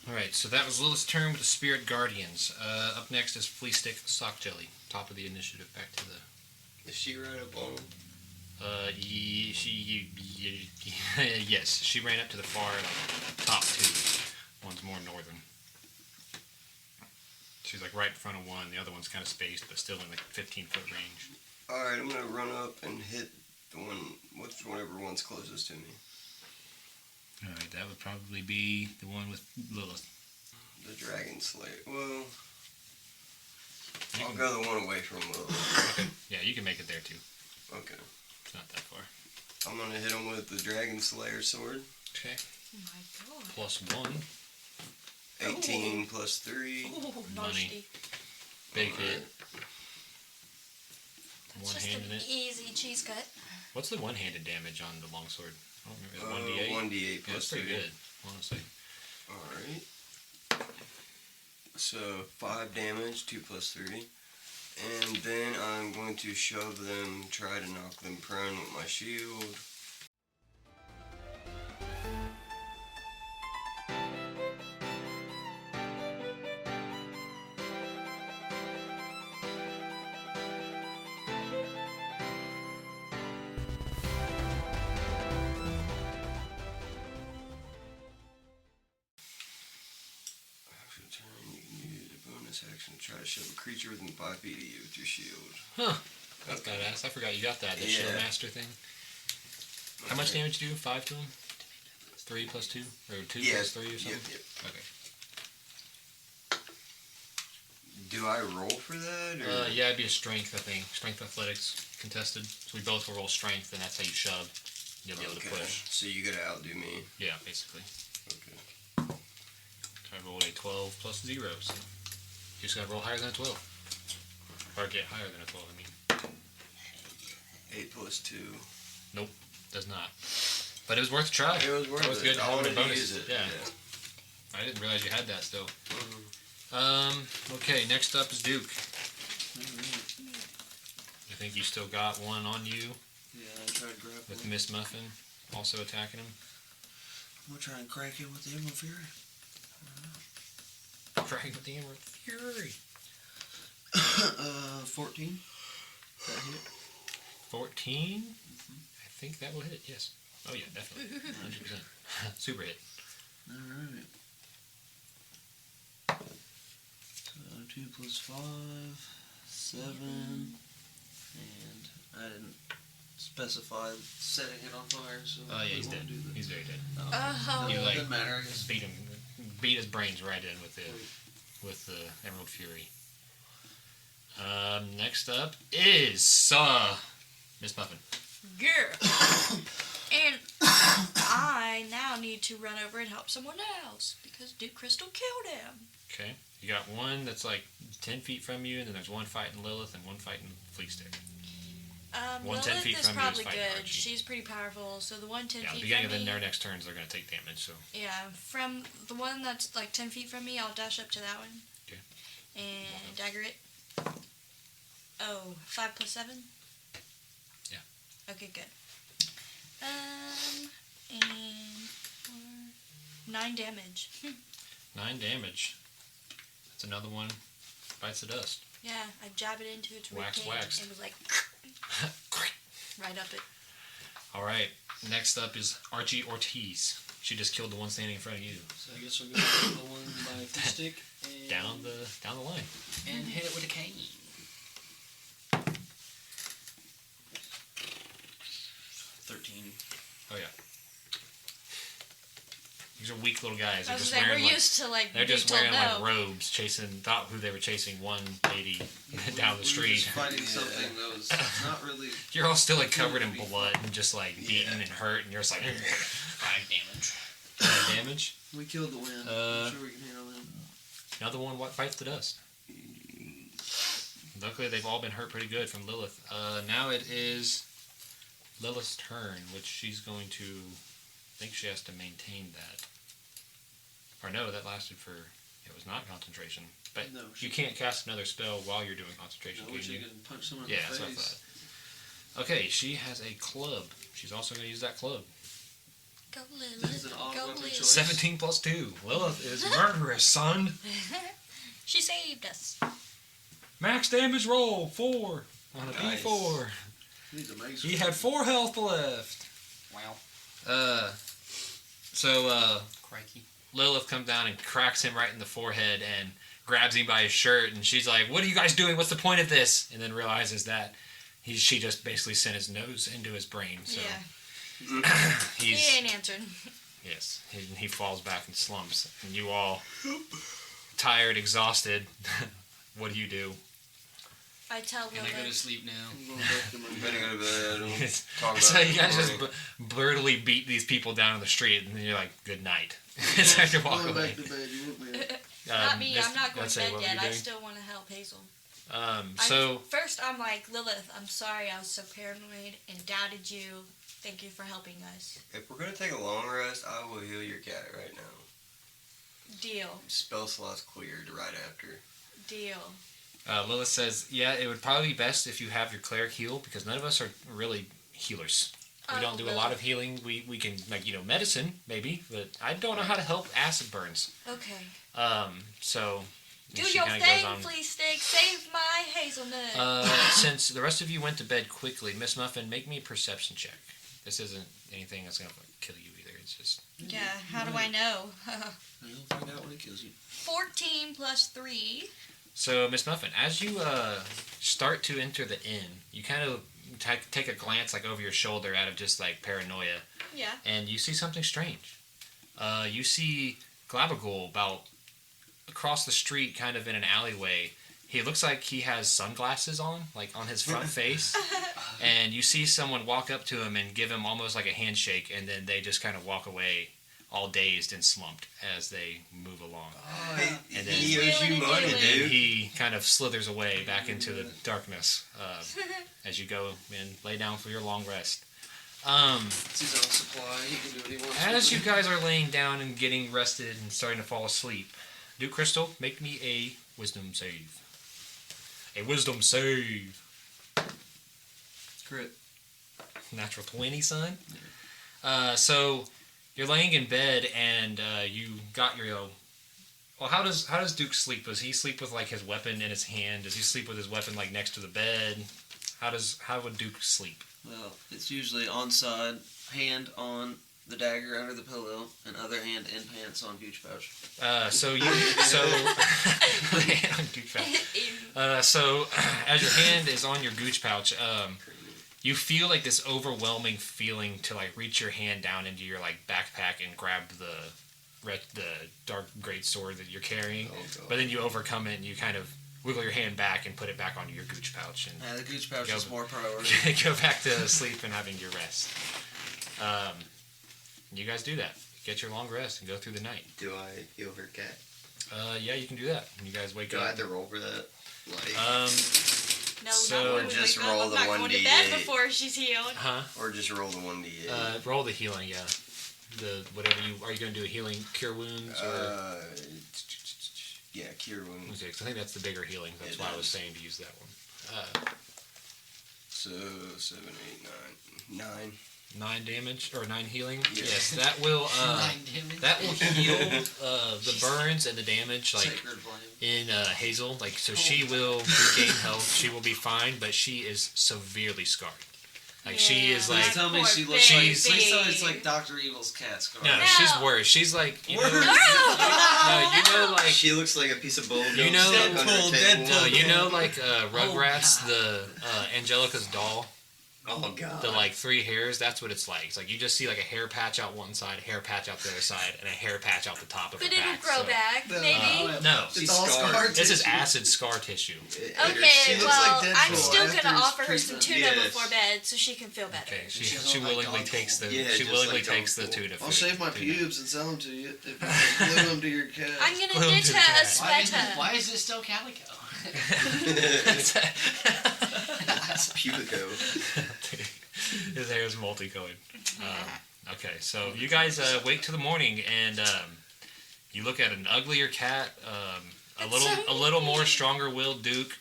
Alright, so that was Lilith's turn with the Spirit Guardians. Up next is Flea Stick Sock Jelly, top of the initiative, back to the... Is she right up on him? Yes, she ran up to the far, top 2. One's more northern. She's like right in front of one, the other one's kind of spaced, but still in like 15-foot range. Alright, I'm gonna run up and hit the one, whatever one's closest to me. Alright, that would probably be the one with Lilith. The Dragon Slayer. Well, I'll go the one away from Lilith. Okay, yeah, you can make it there too. Okay. It's not that far. I'm gonna hit him with the Dragon Slayer sword. Okay. Oh my god. Plus 1. 18 plus 3. Oh, Money. nasty. Big hit. That's just an One-handed it. easy cheese cut. What's the one-handed damage on the longsword? I don't remember. 1d8? 1d8 Yeah, plus that's pretty 3. good, honestly. Alright. So 5 damage, 2 plus 3. And then I'm going to shove them, try to knock them prone with my shield. After turn, you can use a bonus action to try to shove a creature within 5 feet of you with your shield. Huh. That's badass. I forgot you got that. The shield master thing. How much damage do you do? 5 to him? 3 plus 2? Or 2 plus 3 or something? Yep. Okay. Do I roll for that? Or? Yeah, it'd be a strength, I think. Strength athletics contested. So we both will roll strength, and that's how you shove. You'll be able to push. So you gotta outdo me. Yeah, basically. Okay. So I rolled a 12 plus 0, so you just gotta roll higher than a 12. Or get higher than a 12, I mean. 8 plus 2. Nope, does not. But it was worth a try. It was worth it. Good. I Having wanted a to bonus. use it. Yeah. I didn't realize you had that still. Mhm. Okay, next up is Duke. Alright. I think you still got one on you Yeah, I tried grappling. with Miss Muffin also attacking him. I'm gonna try and crank him with the Emerald Fury. Dragging with the Emerald Fury. 14. That hit. 14? I think that will hit, yes. Oh yeah, definitely. 100%. Super hit. Alright. So 2 plus 5, 7, and I didn't specify setting it on fire, so Oh yeah, we he's won't dead. do that. He's very dead. Oh. You No, like doesn't matter, I guess. beat his brains right in with the Emerald Fury. Next up is Miss Muffin. Girl. And I now need to run over and help someone else because Duke Crystal killed him. Okay. You got one that's like 10 feet from you, and then there's one fighting Lilith and one fighting Flea Stick. One 10 Lilith feet is from you is probably fighting good. Archie. She's pretty powerful. So the one 10 Yeah, at the feet beginning from of me. their next turns, they're going to take damage, so. Yeah, from the one that's like 10 feet from me, I'll dash up to that one. Okay. And dagger it. Oh, 5 plus 7? Yeah. Okay, good. And 4, 9 damage. 9 damage. That's another one. Bites the dust. Yeah, I jab it into its Wax, ribcage waxed. and was like right up it. Alright, next up is Archie Ortiz. She just killed the one standing in front of you. So I guess we'll go for the one by the stick and Down the line. and hit it with a cane. 13. Oh yeah. These are weak little guys. I They're was just saying, we're wearing like, used to like they're being just told wearing no. like robes, thought who they were chasing one lady down the We were street. just fighting something that was not really. You're all still like covered in blood and just like beaten and hurt, and you're just like 5 damage. 5 damage. We killed the wind. I'm sure we can handle them. Another one bites the dust. Luckily, they've all been hurt pretty good from Lilith. Now it is Lilith's turn, which she's going to. I think she has to maintain that. Or no, that lasted for. It was not concentration. But No, you can't cast another spell while you're doing concentration, No, can we you? should can punch someone in Yeah, the that's what I face. thought. Okay, she has a club. She's also going to use that club. Go This is Lilith. an odd Go weapon Lilith. choice. 17 plus 2. Lilith is murderous, son. She saved us. Max damage roll 4 on a Nice. D4. He's amazing. He had 4 health left. Wow. So Crikey. Lilith comes down and cracks him right in the forehead and grabs him by his shirt, and she's like, "What are you guys doing? What's the point of this?" And then realizes that she just basically sent his nose into his brain. So Yeah. he's He ain't answered. yes, he falls back and slumps, and you all tired, exhausted. What do you do? I tell Can I go to Lilith. sleep now? I'm going back to my Better go to bed. We'll talk about So it you guys in the just morning. brutally beat these people down in the street, and then you're like, "Good night." It's time to walk Going away. back to bed. You woke me up. Not me. Miss- I'm not going let's to say, bed what were yet. you I doing? still want to help Hazel. First, I'm like, Lilith, I'm sorry I was so paranoid and doubted you. Thank you for helping us. If we're gonna take a long rest, I will heal your cat right now. Deal. Spell slots cleared right after. Deal. Lilith says, yeah, it would probably be best if you have your cleric heal, because none of us are really healers. We don't do a lot of healing. We can, medicine, maybe, but I don't know how to help acid burns. Okay. So... Do your thing, Flea Stick. Save my hazelnut. Since the rest of you went to bed quickly, Miss Muffin, make me a perception check. This isn't anything that's going to kill you either. It's just... Yeah, how do I know? You'll find out when it kills you. 14 plus 3. So, Miss Muffin, as you start to enter the inn, you kind of take a glance over your shoulder out of just paranoia. Yeah. And you see something strange. You see Glabagool about across the street, kind of in an alleyway. He looks like he has sunglasses on his front face. And you see someone walk up to him and give him almost like a handshake, and then they just kind of walk away all dazed and slumped as they move along. Oh, and then he owes you money, and dude. he kind of slithers away back into the darkness as you go and lay down for your long rest. It's his own supply. He can do what he wants. As you guys are laying down and getting rested and starting to fall asleep, Duke Crystal, make me a wisdom save. A wisdom save. Crit. Natural 20, son. So you're laying in bed and you got your. Well, how does Duke sleep? Does he sleep with his weapon in his hand? Does he sleep with his weapon next to the bed? How would Duke sleep? Well, it's usually on side, hand on the dagger under the pillow, and other hand in pants on gooch pouch. So as your hand is on your gooch pouch, you feel this overwhelming feeling to reach your hand down into your backpack and grab the dark great sword that you're carrying. Oh, but then you overcome it and you kind of wiggle your hand back and put it back onto your gooch pouch and The gooch pouch is more priority. go back to sleep and having your rest. You guys do that. Get your long rest and go through the night. Do I heal her cat? Yeah, you can do that. You guys wake Do up. I have to roll for that? No, So- not when we just wake roll up. the I'm not going to bed 1d8. before she's healed. Huh? Or just roll the 1d8? Roll the healing, yeah. Are you going to do a healing cure wounds or? Yeah, cure wounds. Okay, 'cause I think that's the bigger healing. That's It why I was is. saying to use that one. So 7, 8, 9. 9. 9 damage or 9 healing. Yeah. Yes, that will 9 damage. that will heal the burns and the damage Sacred flame. in Hazel. So she will regain health. She will be fine, but she is severely scarred. She is Yeah. Please tell me Poor she looks like. baby. Please tell me it's like Dr. Evil's cat scar. no, No. she's worse. She's Worse. you know She looks like a piece of bull. You know- Deadpool. no, you know Rugrats, the Angelica's doll. Oh god. The 3 hairs, that's what it's like. It's you just see a hair patch out one side, a hair patch out the other side, and a hair patch out the top of her But it'll back. grow back, No. maybe. No, It's all scarred. this is tissue. acid scar tissue. Okay, She looks well, like I'm Deadpool still after gonna his offer her some treatment. tuna Yes. before bed so she can feel better. Okay, She she doesn't willingly like takes the Yeah, she just willingly like takes the Deadpool. tuna. I'll food. shave my Tuna. pubes and sell them to you. If you glue them to your cat. I'm gonna Glue 'em knit to the her a cat. sweater. Why is it still calico? That's Pubico. His hair is multicolored. Okay, so you guys wait till the morning and you look at an uglier cat, a little more stronger-willed Duke,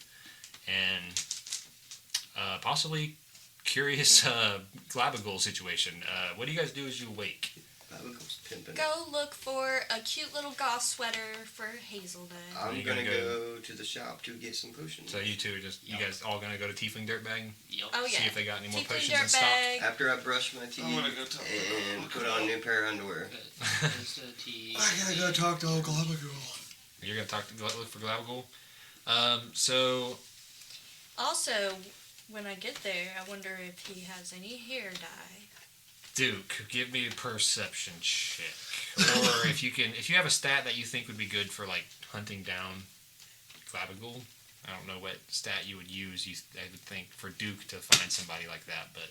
and possibly curious Glabagool situation. What do you guys do as you wake? Babacle's pimping. Go look for a cute little goth sweater for Hazelnut. I'm You gonna gonna go to the shop to get some potions. So you two you guys all gonna go to Tiefling Dirtbag? Yup. Oh yeah. See if they got any more Tiefling potions in stock. dirtbag. After I brush my teeth I wanna go talk to and put on a new pair of underwear. There's the tea. I gotta go talk to old Glabagool. You're gonna look for Glabagool. So Also, when I get there, I wonder if he has any hair dye. Duke, give me a perception check, or if you have a stat that you think would be good for hunting down Glabagool. I don't know what stat you would use. I would think for Duke to find somebody like that, but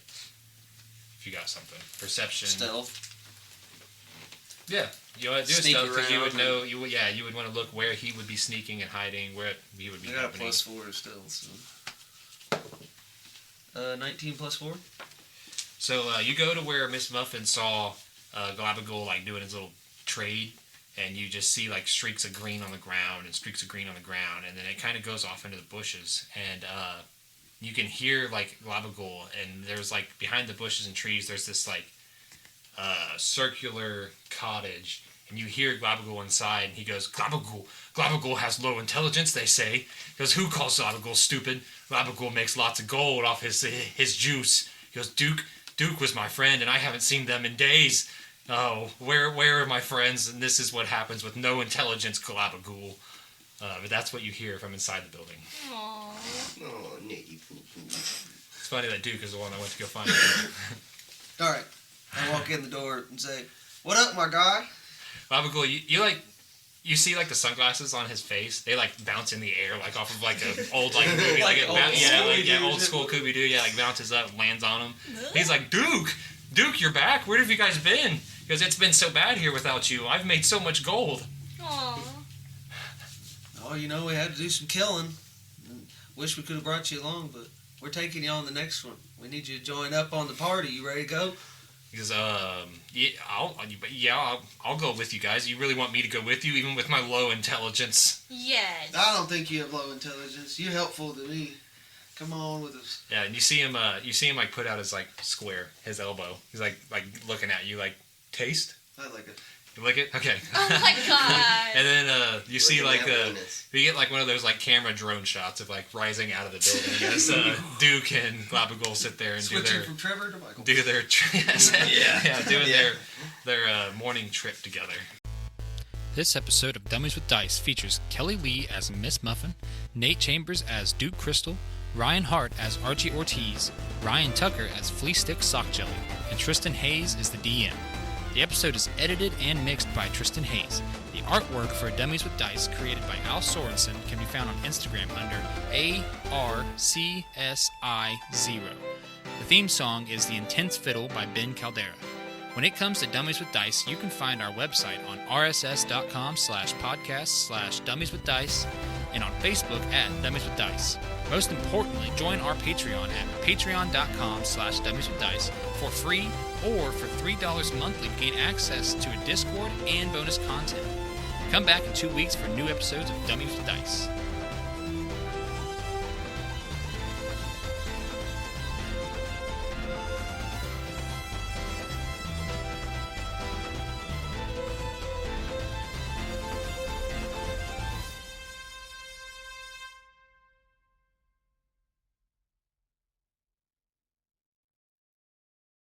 if you got something, perception. Stealth. Yeah, you want to do Sneak stuff because you would around know. You would want to look where he would be sneaking and hiding, where he would be I got a happening. +4 still, so. 19 + 4? So you go to where Miss Muffin saw Glabagool like doing his little trade, and you just see like streaks of green on the ground and streaks of green on the ground, and then it kind of goes off into the bushes, and you can hear like Glabagool, and there's like behind the bushes and trees, there's this like circular cottage, and you hear Glabagool inside, and he goes, Glabagool has low intelligence, they say. He goes, who calls Glabagool stupid? Glabagool makes lots of gold off his juice. He goes, Duke was my friend, and I haven't seen them in days. Oh, where are my friends? And this is what happens with no intelligence, Glabagool. But that's what you hear from inside the building. Aww. Oh, Nicky Poo Poo. It's funny that Duke is the one that went to go find him. All right. I walk in the door and say, "What up, my guy?" Glabagool, you see like the sunglasses on his face. They like bounce in the air like off of like an old like movie, like old school Scooby Doo. Yeah, like bounces up, lands on him. He's like, Duke, you're back. Where have you guys been? Because it's been so bad here without you. I've made so much gold. Aww. Oh, we had to do some killing. Wish we could have brought you along, but we're taking you on the next one. We need you to join up on the party. You ready to go? He goes, I'll go with you guys. You really want me to go with you, even with my low intelligence? Yes. I don't think you have low intelligence. You're helpful to me. Come on with us. Yeah, and you see him like put out his like square, his elbow. He's like looking at you, like, taste. I like it. You like it? Okay. Oh my god. And then you see like Venus. you get like one of those like camera drone shots of like rising out of the building as Duke and Glabagool sit there and Switching from Trevor to Michael. doing their morning trip together. This episode of Dummies with Dice features Kelly Lee as Miss Muffin, Nate Chambers as Duke Crystal, Ryan Hart as Archie Ortiz, Ryan Tucker as Flea Stick Sock Jelly, and Tristan Hayes is the DM. The episode is edited and mixed by Tristan Hayes. The artwork for Dummies with Dice, created by Al Sorensen, can be found on Instagram under ARCSI0. The theme song is The Intense Fiddle by Ben Caldera. When it comes to Dummies with Dice, you can find our website on rss.com/podcast/dummieswithdice and on Facebook at Dummies with Dice. Most importantly, join our Patreon at patreon.com/dummieswithdice for free or for $3 monthly to gain access to a Discord and bonus content. Come back in 2 weeks for new episodes of Dummies with Dice.